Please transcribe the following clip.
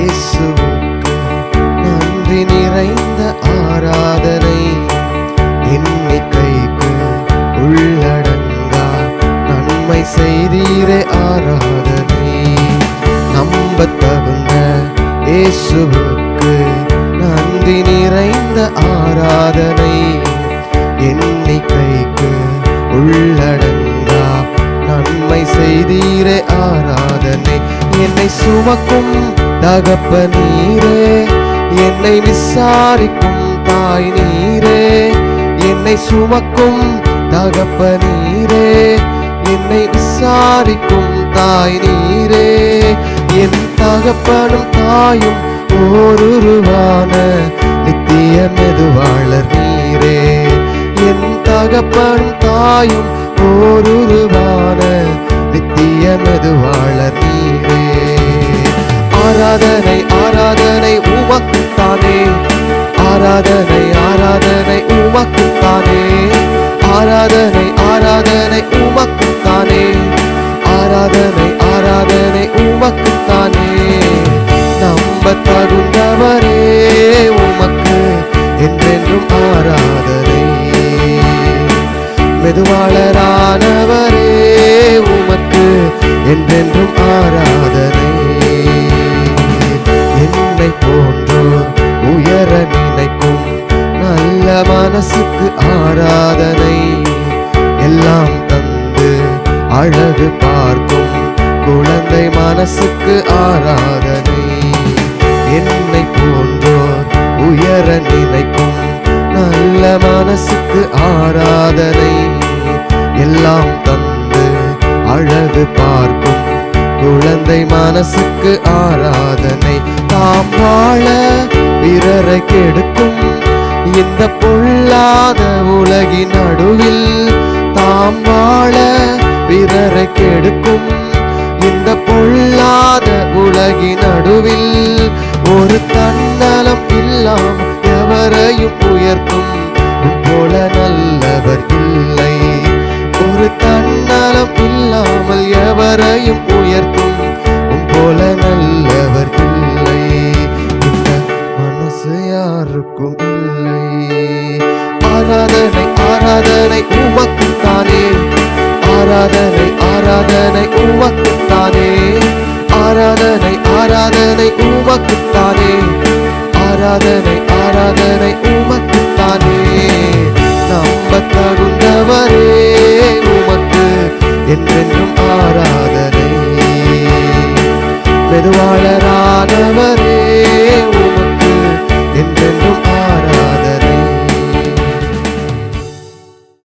இயேசுவுக்கு நன்றி நிறைந்த ஆராதனை, எண்ணிக்கைக்கு உள்ளடங்கா நன்மை செய்தீரே ஆராதனை. நம்பத் தகுந்த இயேசுவுக்கு நன்றி நிறைந்த ஆராதனை, எண்ணிக்கைக்கு உள்ளடங்கா நன்மை செய்தீரே ஆராதனை. என்னை சுமக்கும் தகப்பனீரே, என்னை விசாரிக்கும் தாய் நீரே. என்னை சுமக்கும் தகப்பனீரே, என்னை விசாரிக்கும் தாய் நீரே. என் தகப்பனும் தாயும் ஓருருவான நித்திய மெதுவாளர் நீரே. என் தகப்பனும் தாயும் ஓருருவான நித்திய மெதுவாளர் நீரே. ஆராதனை ஆராதனை உமக்குத்தானே, ஆராதனை ஆராதனை உமக்குத்தானே, ஆராதனை ஆராதனை உமக்குத்தானே, ஆராதனை ஆராதனை உமக்குத்தானே. நம்பத் தகுந்தவரே உமக்கு என்றென்றும் ஆராதனை, மெதுவாளரானவரே உமக்கு என்றென்றும் ஆராதனை. என்னை போன்றோர் உயர நினைக்கும் நல்ல மனசுக்கு ஆராதனை, எல்லாம் தந்து அழகு பார்க்கும் குழந்தை மனசுக்கு ஆராதனை. என்னை போன்றோர் உயர நினைக்கும் நல்ல மனசுக்கு ஆராதனை, எல்லாம் தந்து அழகு பார்க்கும் குழந்தை மனசுக்கு ஆராதனை. தாம் வாழ பிறரை கெடுக்கும் இந்த பொல்லாத உலகின் நடுவில், தாம் வாழ பிறரை கெடுக்கும் இந்த பொல்லாத உலகின் நடுவில், ஒரு தன்னலம் இல்லாமல் எவரையும் உயர்த்தும் போல நல்லவர் இல்லை. ஒரு தன்னலம் இல்லாமல் எவரையும் உயர்த்தும் போல நல்லவர் இல்லை. இந்த மனசு யாருக்கும் இல்லை. ஆராதனை ஆராதனை உமக்குத்தானே, ஆராதனை ஆராதனை உமக்குத்தானே, ஆராதனை ஆராதனை உமக்குத்தானே, ஆராதனை ஆராதனை உமக்குத்தானே. நம்பத் தகுந்தவரே உமக்கு என்றென்றும் ஆராதனை, மெதுவாளரானவர்